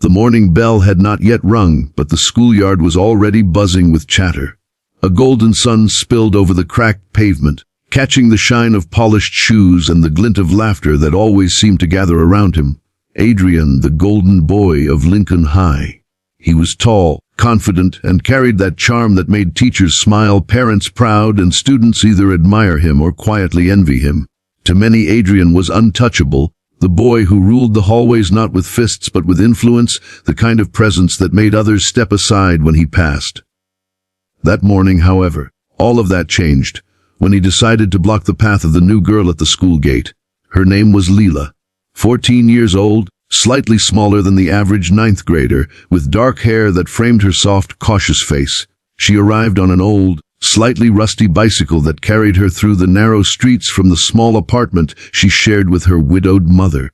The morning bell had not yet rung, but the schoolyard was already buzzing with chatter. A golden sun spilled over the cracked pavement, catching the shine of polished shoes and the glint of laughter that always seemed to gather around him. Adrian, the golden boy of Lincoln High. He was tall, confident, and carried that charm that made teachers smile, parents proud, and students either admire him or quietly envy him. To many, Adrian was untouchable, the boy who ruled the hallways not with fists but with influence, the kind of presence that made others step aside when he passed. That morning, however, all of that changed when he decided to block the path of the new girl at the school gate. Her name was Leela. 14 years old, slightly smaller than the average ninth grader, with dark hair that framed her soft, cautious face. She arrived on an old, slightly rusty bicycle that carried her through the narrow streets from the small apartment she shared with her widowed mother.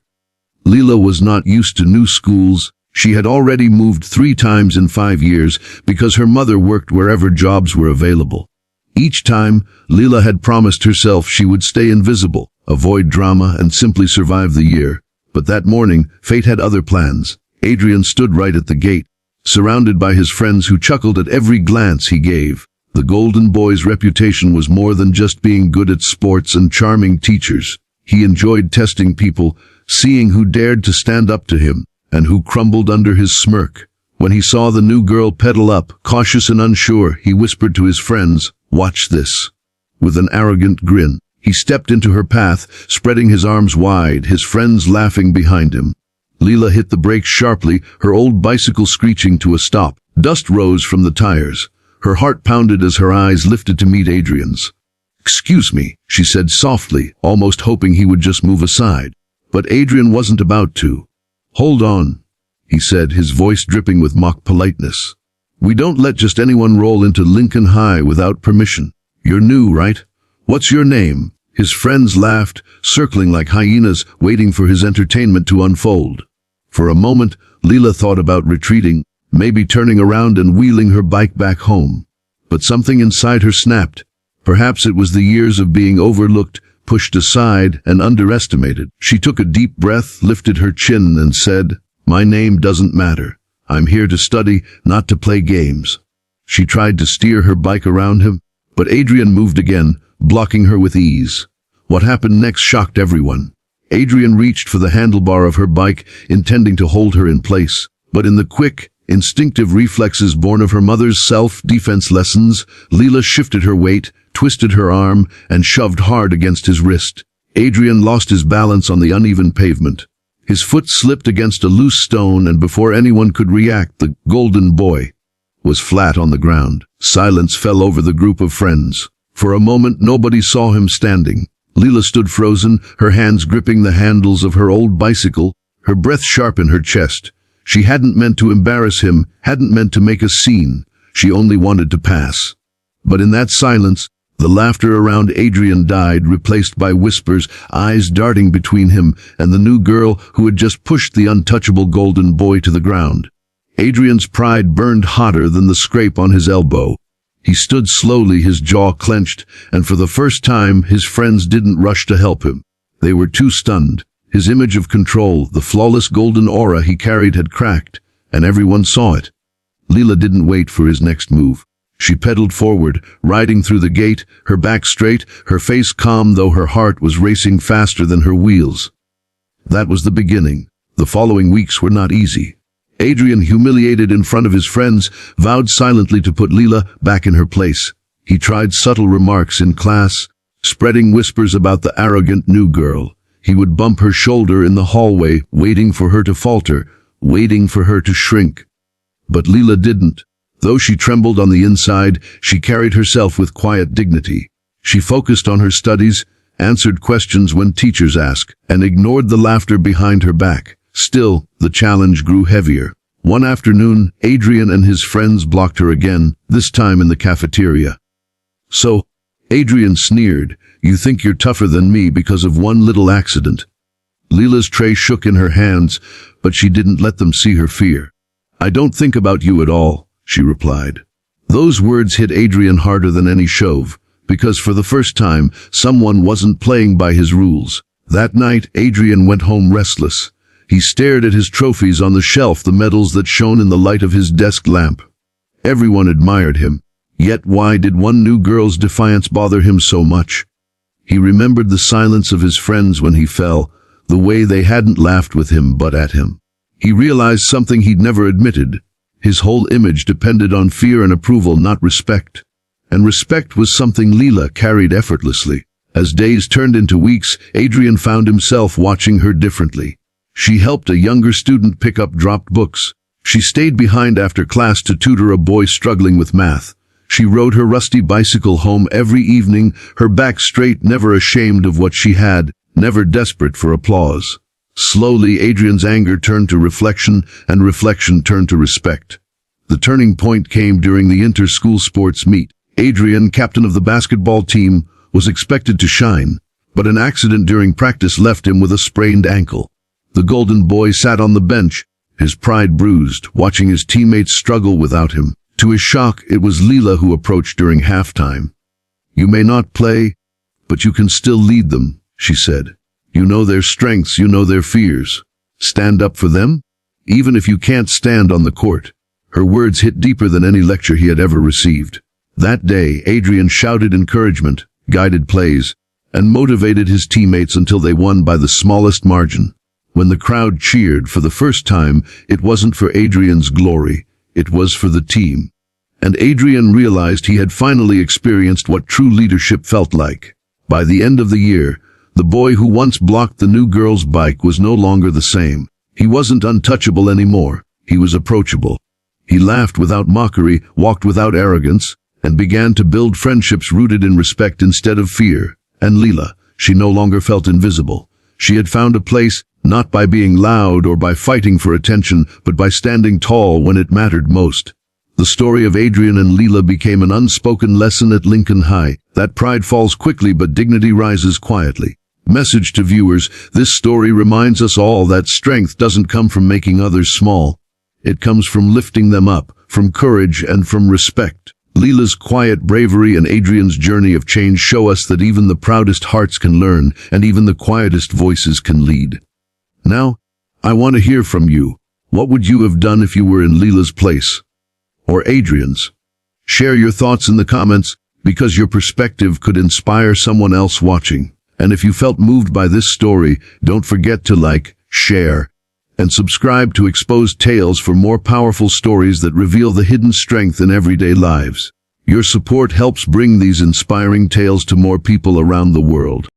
Leela was not used to new schools. She had already moved 3 times in 5 years because her mother worked wherever jobs were available. Each time, Leela had promised herself she would stay invisible, avoid drama, and simply survive the year. But that morning, fate had other plans. Adrian stood right at the gate, surrounded by his friends who chuckled at every glance he gave. The golden boy's reputation was more than just being good at sports and charming teachers. He enjoyed testing people, seeing who dared to stand up to him, and who crumbled under his smirk. When he saw the new girl pedal up, cautious and unsure, he whispered to his friends, "Watch this." With an arrogant grin, he stepped into her path, spreading his arms wide, his friends laughing behind him. Leela hit the brakes sharply, her old bicycle screeching to a stop. Dust rose from the tires. Her heart pounded as her eyes lifted to meet Adrian's. "Excuse me," she said softly, almost hoping he would just move aside. But Adrian wasn't about to. "Hold on," he said, his voice dripping with mock politeness. "We don't let just anyone roll into Lincoln High without permission. You're new, right? What's your name?" His friends laughed, circling like hyenas, waiting for his entertainment to unfold. For a moment, Leela thought about retreating, maybe turning around and wheeling her bike back home. But something inside her snapped. Perhaps it was the years of being overlooked, pushed aside, and underestimated. She took a deep breath, lifted her chin, and said, "My name doesn't matter. I'm here to study, not to play games." She tried to steer her bike around him, but Adrian moved again, blocking her with ease. What happened next shocked everyone. Adrian reached for the handlebar of her bike, intending to hold her in place. But in the quick, instinctive reflexes born of her mother's self-defense lessons, Leela shifted her weight, twisted her arm, and shoved hard against his wrist. Adrian lost his balance on the uneven pavement. His foot slipped against a loose stone, and before anyone could react, the golden boy was flat on the ground. Silence fell over the group of friends. For a moment, nobody saw him standing. Leela stood frozen, her hands gripping the handles of her old bicycle, her breath sharp in her chest. She hadn't meant to embarrass him, hadn't meant to make a scene. She only wanted to pass. But in that silence, the laughter around Adrian died, replaced by whispers, eyes darting between him and the new girl who had just pushed the untouchable golden boy to the ground. Adrian's pride burned hotter than the scrape on his elbow. He stood slowly, his jaw clenched, and for the first time his friends didn't rush to help him. They were too stunned. His image of control, the flawless golden aura he carried, had cracked, and everyone saw it. Leela didn't wait for his next move. She pedaled forward, riding through the gate, her back straight, her face calm, though her heart was racing faster than her wheels. That was the beginning. The following weeks were not easy. Adrian, humiliated in front of his friends, vowed silently to put Leela back in her place. He tried subtle remarks in class, spreading whispers about the arrogant new girl. He would bump her shoulder in the hallway, waiting for her to falter, waiting for her to shrink. But Leela didn't. Though she trembled on the inside, she carried herself with quiet dignity. She focused on her studies, answered questions when teachers asked, and ignored the laughter behind her back. Still, the challenge grew heavier. One afternoon, Adrian and his friends blocked her again, this time in the cafeteria. "So," Adrian sneered, "you think you're tougher than me because of one little accident?" Leela's tray shook in her hands, but she didn't let them see her fear. "I don't think about you at all," she replied. Those words hit Adrian harder than any shove, because for the first time, someone wasn't playing by his rules. That night, Adrian went home restless. He stared at his trophies on the shelf, the medals that shone in the light of his desk lamp. Everyone admired him. Yet why did one new girl's defiance bother him so much? He remembered the silence of his friends when he fell, the way they hadn't laughed with him but at him. He realized something he'd never admitted. His whole image depended on fear and approval, not respect. And respect was something Leela carried effortlessly. As days turned into weeks, Adrian found himself watching her differently. She helped a younger student pick up dropped books. She stayed behind after class to tutor a boy struggling with math. She rode her rusty bicycle home every evening, her back straight, never ashamed of what she had, never desperate for applause. Slowly, Adrian's anger turned to reflection, and reflection turned to respect. The turning point came during the inter-school sports meet. Adrian, captain of the basketball team, was expected to shine, but an accident during practice left him with a sprained ankle. The golden boy sat on the bench, his pride bruised, watching his teammates struggle without him. To his shock, it was Leela who approached during halftime. "You may not play, but you can still lead them," she said. "You know their strengths, you know their fears. Stand up for them, even if you can't stand on the court." Her words hit deeper than any lecture he had ever received. That day, Adrian shouted encouragement, guided plays, and motivated his teammates until they won by the smallest margin. When the crowd cheered for the first time, it wasn't for Adrian's glory, it was for the team. And Adrian realized he had finally experienced what true leadership felt like. By the end of the year, the boy who once blocked the new girl's bike was no longer the same. He wasn't untouchable anymore, he was approachable. He laughed without mockery, walked without arrogance, and began to build friendships rooted in respect instead of fear. And Leela, she no longer felt invisible. She had found a place, not by being loud or by fighting for attention, but by standing tall when it mattered most. The story of Adrian and Leela became an unspoken lesson at Lincoln High, that pride falls quickly but dignity rises quietly. Message to viewers: this story reminds us all that strength doesn't come from making others small. It comes from lifting them up, from courage and from respect. Leela's quiet bravery and Adrian's journey of change show us that even the proudest hearts can learn, and even the quietest voices can lead. Now, I want to hear from you. What would you have done if you were in Leela's place? Or Adrian's? Share your thoughts in the comments, because your perspective could inspire someone else watching. And if you felt moved by this story, don't forget to like, share, and subscribe to Exposed Tales for more powerful stories that reveal the hidden strength in everyday lives. Your support helps bring these inspiring tales to more people around the world.